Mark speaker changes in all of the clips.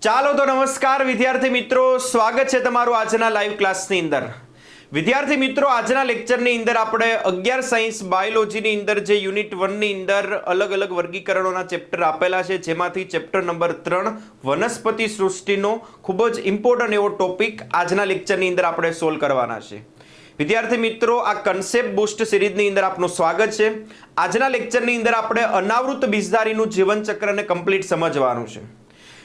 Speaker 1: ચાલો તો નમસ્કાર વિદ્યાર્થી મિત્રો, સ્વાગત છે તમારું આજના લાઈવ ક્લાસની અંદર। વિદ્યાર્થી મિત્રો, આજના લેક્ચરની અંદર આપણે 11 સાયન્સ બાયોલોજીની અંદર જે યુનિટ 1 ની અંદર અલગ અલગ વર્ગીકરણોના ચેપ્ટર આપેલા છે, જેમાંથી ચેપ્ટર નંબર 3 વનસ્પતિ સૃષ્ટિનો ખૂબ જ ઇમ્પોર્ટન્ટ એવો ટોપિક આજના લેક્ચરની અંદર આપણે સોલ્વ કરવાના છે। વિદ્યાર્થી મિત્રો, આ કન્સેપ્ટ બૂસ્ટ સિરીઝની અંદર આપનું સ્વાગત છે। આજના લેક્ચરની અંદર આપણે અનાવૃત બીજધારીનું જીવનચક્રને કમ્પ્લીટ સમજવાનું છે।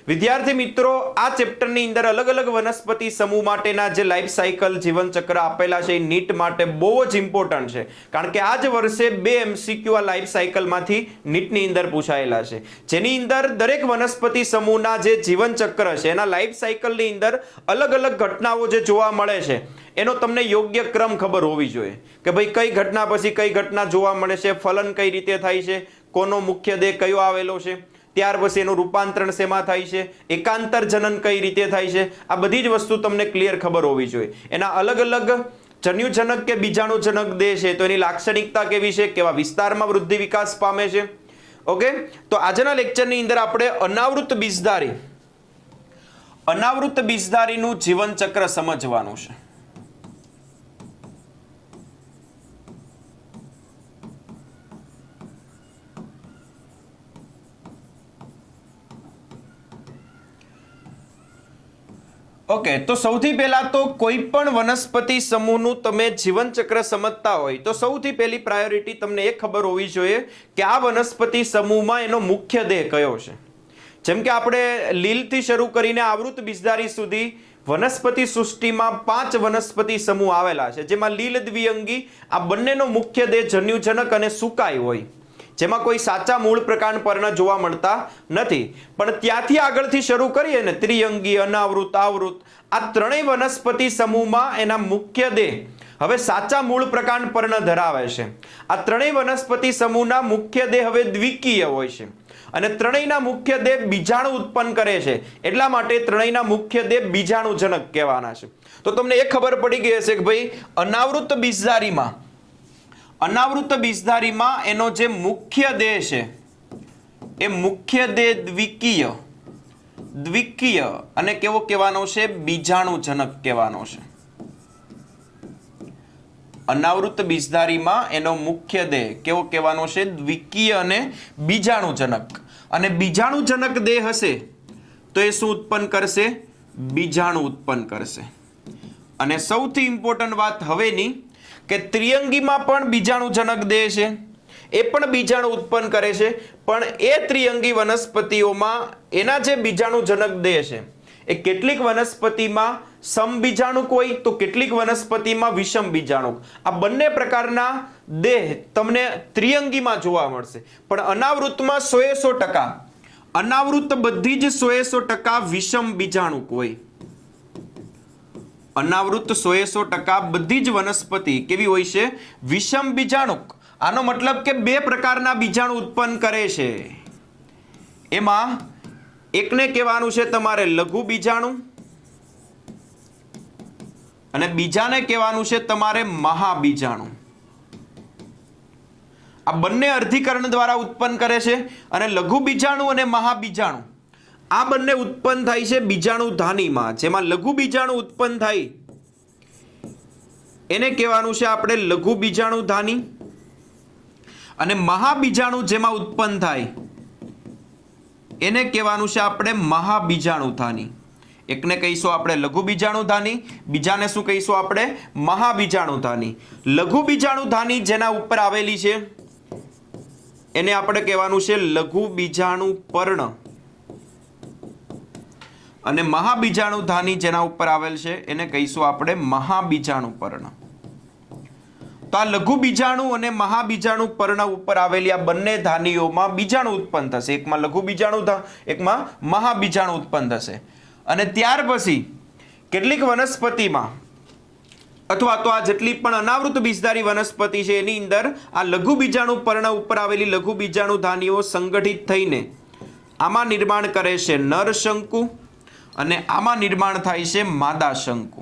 Speaker 1: વિદ્યાર્થી મિત્રો, આ ચેપ્ટરની અંદર અલગ અલગ વનસ્પતિ સમૂહ માટેના જે લાઈફ સાયકલ જીવનચક્ર આપેલા છે એ નીટ માટે બહુ જ ઇમ્પોર્ટન્ટ છે, કારણ કે આ જ વર્ષે 2 MCQ આ લાઈફ સાયકલમાંથી નીટની અંદર પૂછાયેલા છે, જેની અંદર દરેક વનસ્પતિ સમૂહના જે જીવનચક્ર છે એના લાઈફ સાયકલની અંદર અલગ અલગ ઘટનાઓ જે જોવા મળે છે એનો તમને યોગ્ય ક્રમ ખબર હોવી જોઈએ કે ભાઈ કઈ ઘટના પછી કઈ ઘટના જોવા મળે છે, ફલન કઈ રીતે થાય છે, કોનો મુખ્ય દેહ કયો આવેલો છે, ત્યાર પછી એનું રૂપાંતરણ શેમાં થાય છે, એકાંતર જનન કઈ રીતે થાય છે, આ બધી જ વસ્તુ તમને ક્લિયર ખબર હોવી જોઈએ। એના અલગ અલગ જન્યુજનક કે બીજાણુજનક દેહ છે તો એની લાક્ષણિકતા કેવી છે, કેવા વિસ્તારમાં વૃદ્ધિ વિકાસ પામે છે। ઓકે, તો આજના લેક્ચરની અંદર આપણે અનાવૃત બીજધારીનું જીવનચક્ર સમજવાનું છે। ઓકે, તો સૌથી પહેલા તો કોઈ પણ વનસ્પતિ સમૂહનું તમે જીવનચક્ર સમજતા હોય તો સૌથી પહેલી પ્રાયોરિટી તમને એ ખબર હોવી જોઈએ કે આ વનસ્પતિ સમૂહમાં એનો મુખ્ય દેહ કયો છે। જેમ કે આપણે લીલથી શરૂ કરીને આવૃત બીજધારી સુધી વનસ્પતિ સૃષ્ટિમાં 5 વનસ્પતિ સમૂહ આવેલા છે, જેમાં લીલ દ્વિઅંગી આ બંનેનો મુખ્ય દેહ જન્યુજનક અને સુકાઈ હોય, જેમાં કોઈ સાચા મૂળ પ્રકાર પર્ણ જોવા મળતા નથી। પણ ત્યાંથી આગળથી શરૂ કરીએ ને ત્રિઅંગી, અનાવૃત, આવૃત, આ ત્રણેય વનસ્પતિ સમૂહમાં એના મુખ્ય દેહ હવે સાચા મૂળ પ્રકાર પર્ણ ધરાવે છે। આ ત્રણેય વનસ્પતિ સમૂહના મુખ્ય દેહ હવે દ્વિકીય હોય છે અને ત્રણેયના મુખ્ય દેહ બીજાણુ ઉત્પન્ન કરે છે, એટલા માટે ત્રણેયના મુખ્ય દેહ બીજાણુજનક કહેવાના છે। તો તમને એ ખબર પડી ગઈ હશે કે ભાઈ અનાવૃત બીજધારીમાં એનો જે મુખ્ય દેહ છે એ મુખ્ય દેહ દ્વિકીય અને કેવો કહેવાનો છે, બીજાણુજનક કહેવાનો છે। અનાવૃત બીજધારીમાં એનો મુખ્ય દેહ કેવો કહેવાનો છે, દ્વિકીય અને બીજાણુજનક। અને બીજાણુજનક દેહ હશે તો એ શું ઉત્પન્ન કરશે, બીજાણુ ઉત્પન્ન કરશે। અને સૌથી ઇમ્પોર્ટન્ટ વાત હવેની કે ત્રિઅંગીમાં પણ બીજાણુજનક દેહ છે, એ પણ બીજાણુ ઉત્પન્ન કરે છે, પણ એ ત્રિઅંગી વનસ્પતિઓમાં એના જે બીજાણુજનક દેહ છે એ કેટલીક વનસ્પતિમાં સમબીજાણુક હોય તો કેટલીક વનસ્પતિમાં વિષમ બીજાણુક। આ બંને પ્રકારના દેહ તમને ત્રિઅંગીમાં જોવા મળશે, પણ અનાવૃતમાં 100% અનાવૃત બધી જ 100% વિષમ બીજાણુક હોય। અનાવૃત 100% બધી જ વનસ્પતિ કેવી હોય છે, વિષમ બીજાણુક। આનો મતલબ કે 2 પ્રકારના બીજાણુ ઉત્પન્ન કરે છે, એમાં એકને કહેવાનું છે તમારે લઘુ બીજાણુ અને બીજાને કહેવાનું છે તમારે મહાબીજાણુ। આ બંને અર્ધીકરણ દ્વારા ઉત્પન્ન કરે છે અને લઘુ બીજાણુ અને મહાબીજાણુ આ બંને ઉત્પન્ન થાય છે બીજાણુ ધાનીમાં। જેમાં લઘુ બીજાણુ ઉત્પન્ન થાય એને કહેવાનું છે આપણે લઘુ બીજાણુ ધાની, અને મહાબીજાણુ જેમાં ઉત્પન્ન થાય એને કહેવાનું છે આપણે મહાબીજાણુ ધાની। એકને કહીશું આપણે લઘુ બીજાણુ ધાની, બીજાને શું કહીશું આપણે, મહાબીજાણુ ધાની। લઘુ બીજાણુ ધાની જેના ઉપર આવેલી છે એને આપણે કહેવાનું છે લઘુ બીજાણુ પર્ણ, અને મહાબીજાણુ ધાની જેના ઉપર આવેલ છે એને કહીશું આપણે મહાબીજાણુ પર્ણ। તો આ લઘુ બીજાણુ અને મહાબીજાણુ પર્ણ ઉપર આવેલી આ બંને ધાનીઓમાં બીજાણુ ઉત્પન્ન થશે, એકમાં લઘુ બીજાણુ એકમાં મહાબીજાણુ ઉત્પન્ન થશે। અને ત્યાર પછી કેટલીક વનસ્પતિમાં અથવા તો આ જેટલી પણ અનાવૃત બીજધારી વનસ્પતિ છે એની અંદર આ લઘુ બીજાણુ પર્ણ ઉપર આવેલી લઘુ બીજાણુ ધાનીઓ સંગઠિત થઈને આમાં નિર્માણ કરે છે નર શંકુ અને આમાં નિર્માણ થાય છે માદા શંકુ।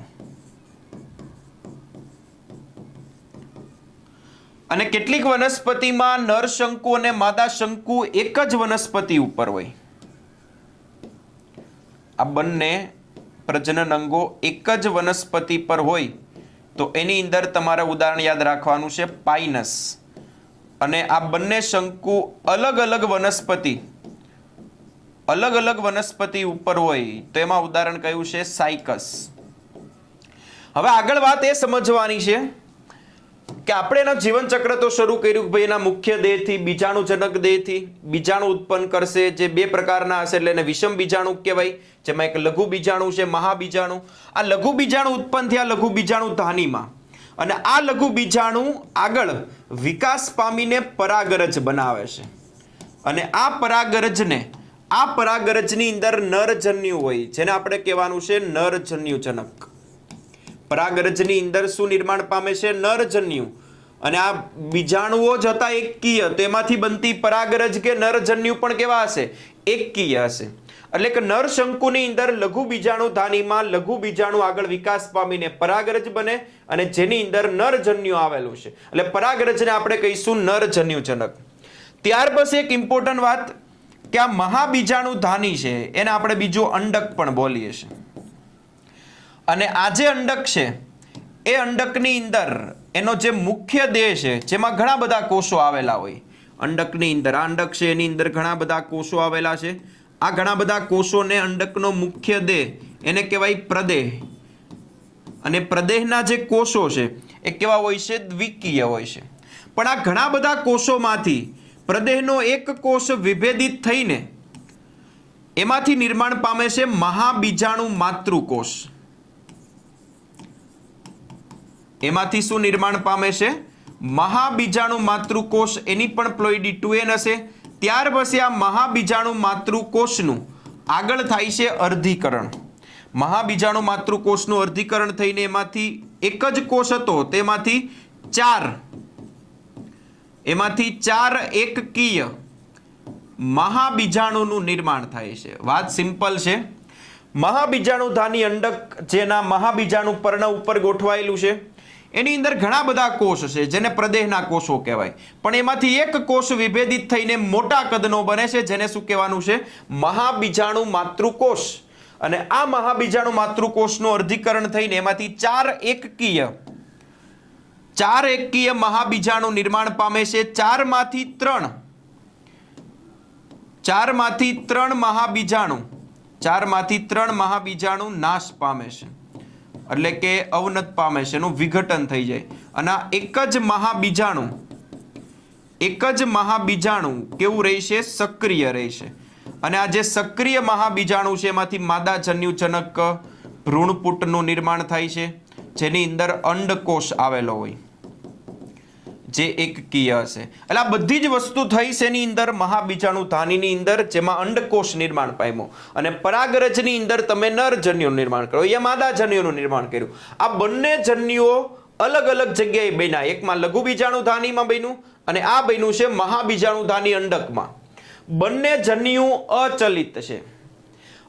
Speaker 1: અને કેટલીક વનસ્પતિમાં નર શંકુ અને માદા શંકુ એક જ વનસ્પતિ ઉપર હોય। આ બંને પ્રજનન અંગો એક જ વનસ્પતિ પર હોય તો એની અંદર તમારે ઉદાહરણ યાદ રાખવાનું છે પાઇનસ. અને આ બંને શંકુ અલગ અલગ વનસ્પતિ ઉપર હોય તો એમાં ઉદાહરણ કયું છે સાયકસ. હવે આગળ વાત એ સમજવાની છે કે આપણે એના જીવનચક્ર તો શરૂ કર્યું કે ભાઈ એના મુખ્ય દેહથી બીજાણુજનક દેહથી બીજાણુ ઉત્પન્ન કરશે, જે બે પ્રકારના હશે એટલે એને વિષમ બીજાણુ કહેવાય, જેમાં એક લઘુ બીજાણુ છે, મહાબીજાણુ. આ લઘુ બીજાણુ ઉત્પન્ન થયા લઘુ બીજાણુ ધાનીમાં, અને આ લઘુ બીજાણુ આગળ વિકાસ પામીને પરાગરજ બનાવે છે. અને આ પરાગરજની અંદર નરજન્યુ હોય, જેને આપણે કહેવાનું છે નરજન્યુજનક. પરાગરજની અંદર શું નિર્માણ પામે છે? નરજન્યુ. અને આ બીજાણુઓ જ હતા એકકીય, તેમાંથી બનતી પરાગરજ કે નરજન્યુ પણ કેવા હશે? એકકીય હશે. એટલે કે નરશંકુની અંદર લઘુ બીજાણુ ધાનીમાં લઘુ બીજાણુ આગળ વિકાસ પામીને પરાગરજ બને, અને જેની અંદર નરજન્યુ આવેલું છે એટલે પરાગરજને આપણે કહીશું નરજન્યુજનક. ત્યાર પછી એક ઇમ્પોર્ટન્ટ વાત કે આ મહાબીજાણુ ધાની છે એને આપણે બીજું અંડક પણ બોલીએ છીએ. અને આ જે અંડક છે એ અંડકની અંદર એનો જે મુખ્ય દેહ છે જેમાં ઘણા બધા કોષો આવેલા હોય. અંડકની અંદર આ અંડક છે એની અંદર ઘણા બધા કોષો આવેલા છે. આ ઘણા બધા કોષોને અંડકનો મુખ્ય દેહ એને કહેવાય પ્રદેહ. અને પ્રદેહના જે કોષો છે એ કેવા હોય છે? દ્વિકીય હોય છે. પણ આ ઘણા બધા કોષોમાંથી પ્રદેહનો એક કોષ વિભેદિત થઈને એમાંથી નિર્માણ પામે છે મહાબીજાણુ માતૃકોષ. એમાંથી શું નિર્માણ પામે છે? મહાબીજાણુ માતૃકોષ. એની પણ પ્લોઇડી 2n હશે. ત્યાર પછી આ મહાબીજાણુ માતૃકોષનું આગળ થાય છે અર્ધીકરણ. મહાબીજાણુ માતૃકોષનું અર્ધીકરણ થઈને એમાંથી એક જ કોષ હતો તેમાંથી ચાર એકકીય મહાબીજાણુનું નિર્માણ થાય છે. વાત સિમ્પલ છે. મહાબીજાણુ ધાની અંડક જેના મહાબીજાણુ પર્ણ ઉપર ગોઠવાયેલું છે એની અંદર ઘણા બધા કોષ છે જેને પ્રદેહના કોષો કહેવાય. પણ એમાંથી એક કોષ વિભેદિત થઈને મોટા કદનો બને છે જેને શું કહેવાનું છે? મહાબીજાણુ માતૃકોષ. અને આ મહાબીજાણુ માતૃકોષનું અર્ધીકરણ થઈને એમાંથી ચાર એકકીય મહાબીજાણુ નિર્માણ પામે છે. ચારમાંથી ત્રણ મહાબીજાણુ નાશ પામે છે, એટલે કે અવનત પામે છે, એનું વિઘટન થઈ જાય. અને આ એક જ મહાબીજાણુ કેવું રહેશે? સક્રિય રહેશે. અને આ જે સક્રિય મહાબીજાણુ છે એમાંથી માદાજન્યુજનક ભ્રૂણપુટનું નિર્માણ થાય છે, જેની અંદર અંડકોષ આવેલો હોય જે એકકીય હશે. એટલે આ બધી જ વસ્તુ થઈ છે એની અંદર મહાબીજાણુ ધાનીની અંદર, જેમાં અંડકોષ નિર્માણ પામ્યો. અને પરાગરજની અંદર તમે નરજન્યુનું નિર્માણ કર્યું, અહીંયા માદાજન્યુનું નિર્માણ કર્યું. આ બંને જન્યુઓ અલગ અલગ જગ્યાએ બન્યા. એકમાં લઘુ બીજાણુ ધાનીમાં બન્યું અને આ બન્યું છે મહાબીજાણુ ધાની અંડકમાં. બંને જન્યુ અચલિત છે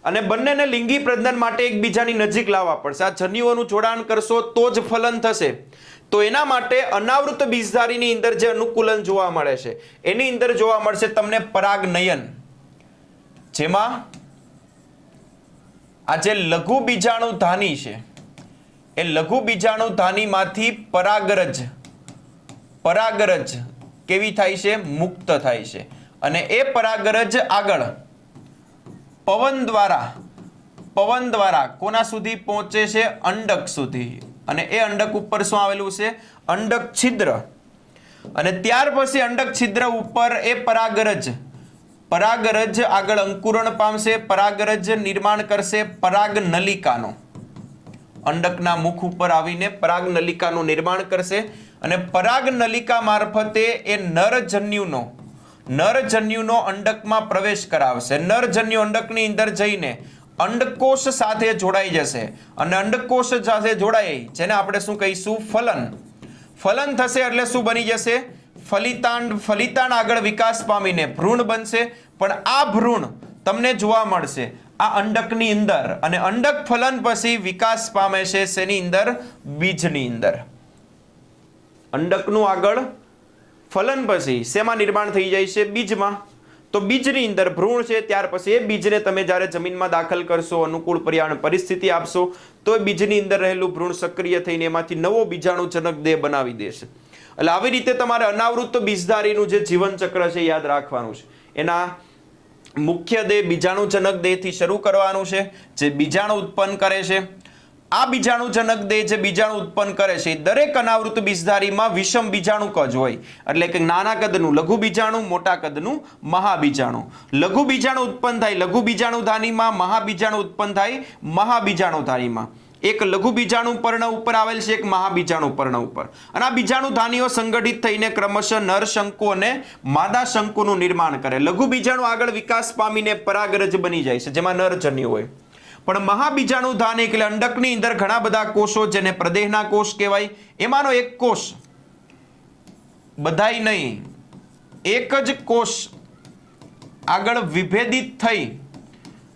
Speaker 1: અને બંનેને લિંગી પ્રજનન માટે એકબીજાની નજીક લાવવા પડશે. આ જન્યુઓનું જોડાણ કરશો તો જ ફલન થશે. તો એના માટે અનાવૃત બીજધારીની અંદર જે અનુકૂલન જોવા મળે છે એની અંદર જોવા મળશે તમને પરાગનયન, જેમાં આ જે લઘુ બીજાણુ ધાની છે એ લઘુ બીજાણુ ધાનીમાંથી પરાગરજ કેવી થાય છે? મુક્ત થાય છે. અને એ પરાગરજ આગળ પવન દ્વારા કોના સુધી પહોંચે છે? અંડક સુધી. અને એ અંડક ઉપર શું આવેલું છે? અંડક છિદ્ર. અને ત્યાર પછી અંડક છિદ્ર ઉપર એ પરાગરજ આગળ અંકુરણ પામશે. પરાગરજ નિર્માણ કરશે પરાગનલિકાનો. અંડકના મુખ ઉપર આવીને પરાગનલિકાનું નિર્માણ કરશે અને પરાગનલિકા મારફતે એ નરજન્યુનો અંડકમાં પ્રવેશ કરાવશે. નરજન્યુ અંડકની અંદર જઈને અંડકોષ સાથે જોડાઈ જશે અને અંડકોષ સાથે જોડાઈ જેને આપણે શું કહીશું? ફલન થશે. એટલે શું બની જશે? ફલિતાંડ આગળ વિકાસ પામીને ભ્રૂણ બનશે. પણ આ ભ્રૂણ તમને જોવા મળશે આ અંડકની અંદર, અને અંડક ફલન પછી વિકાસ પામે છે શેની અંદર? બીજની અંદર. અંડકનું આગળ ફલન પછી શેમાં નિર્માણ થઈ જાય છે? બીજમાં. તો બીજની અંદર ભ્રૂણ છે, ત્યાર પછી એ બીજને તમે જ્યારે જમીનમાં દાખલ કરશો, અનુકૂળ પર્યાવરણ પરિસ્થિતિ આપશો, તો એ બીજની અંદર રહેલું ભ્રૂણ સક્રિય થઈને એમાંથી નવો બીજાણુજનક દેહ બનાવી દેશે. એટલે આવી રીતે તમારે અનાવૃત્ત બીજધારીનું જે જીવન ચક્ર છે યાદ રાખવાનું છે. એના મુખ્ય દેહ બીજાણુજનક દેહથી શરૂ કરવાનું છે, જે બીજાણુ ઉત્પન્ન કરે છે. આ બીજાણુજનક દેહ જે બીજાણુ ઉત્પન્ન કરે છે, દરેક અનાવૃત્ત બીજધારીમાં વિષમ બીજાણુ કજ હોય. એટલે કે નાના કદનું લઘુ બીજાણુ, મોટા કદનું મહાબીજાણુ. લઘુ બીજાણુ ઉત્પન્ન થાય લઘુ બીજાણુધાનીમાં, મહાબીજાણુ ઉત્પન્ન થાય મહાબીજાણુધાનીમાં. એક લઘુ બીજાણુ પર્ણ ઉપર આવેલ છે, એક મહાબીજાણુ પર્ણ ઉપર. અને આ બીજાણુધાનીઓ સંગઠિત થઈને ક્રમશઃ નર શંકુ અને માદા શંકુનું નિર્માણ કરે. લઘુ બીજાણુ આગળ વિકાસ પામીને પરાગરજ બની જાય છે, જેમાં નરજન્યુ હોય. પણ મહાબીજાણુધાની એટલે અંડકની અંદર ઘણા બધા કોષો, જેને પ્રદેહના કોષ કહેવાય, એમાંનો એક કોષ, બધાય નહીં, એક જ કોષ આગળ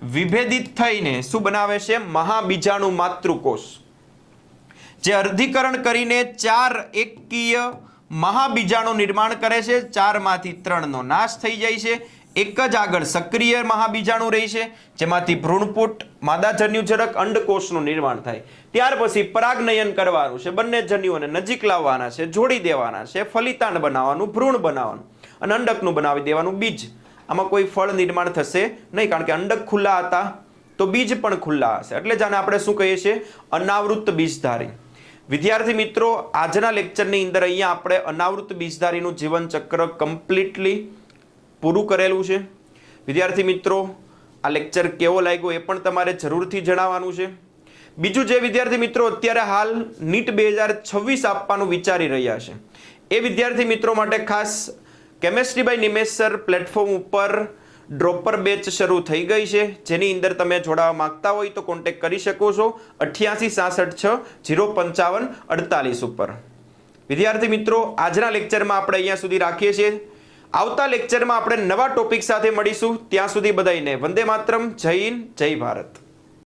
Speaker 1: વિભેદિત થઈને શું બનાવે છે? મહાબીજાણુ માતૃકોષ. જે અર્ધીકરણ કરીને 4 એકકીય મહાબીજાણુ નિર્માણ કરે છે. 4માંથી 3નો નાશ થઈ જાય છે. એક જ આગળ સક્રિય મહાબીજાણુ રહી છે, જેમાંથી ભ્રૂણપુટ, માદાજન્યુજનક અંડકોષનું નિર્માણ થાય. ત્યાર પછી પરાગનયન કરવાનું છે, બંને જન્યુઓને નજીક લાવવાના છે, જોડી દેવાના છે, ફલિતાંડ બનાવવાનું, ભ્રૂણ બનાવવાનું અને અંડકનું બનાવી દેવાનું બીજ. આમાં કોઈ ફળ નિર્માણ થશે નહીં, કારણ કે અંડક ખુલ્લા હતા તો બીજ પણ ખુલ્લા હશે. એટલે જ આને આપણે શું કહીએ છીએ? અનાવૃત્ત બીજધારી. વિદ્યાર્થી મિત્રો, આજના લેક્ચરની અંદર અહીંયા આપણે અનાવૃત્ત બીજધારીનું જીવન ચક્ર કમ્પ્લીટલી પૂરું કરેલું છે. વિદ્યાર્થી મિત્રો, આ લેક્ચર કેવો લાગ્યો એ પણ તમારે જરૂરથી જણાવવાનું છે. બીજું, જે વિદ્યાર્થી મિત્રો અત્યારે હાલ નીટ 2026 આપવાનું વિચારી રહ્યા છે, એ વિદ્યાર્થી મિત્રો માટે ખાસ chemistry by Nimesh sir platform ઉપર ડ્રોપર બેચ શરૂ થઈ ગઈ છે, જેની અંદર તમે જોડાવા માંગતા હોય તો કોન્ટેક્ટ કરી શકો છો 88 66 6 055 48 ઉપર. વિદ્યાર્થી મિત્રો, આજના લેક્ચરમાં આપણે અહીંયા સુધી રાખીએ છીએ. આવતા લેક્ચરમાં આપણે નવા ટોપિક સાથે મળીશું. ત્યાં સુધી બધાને વંદે માતરમ. જય હિન્દ, જય ભારત.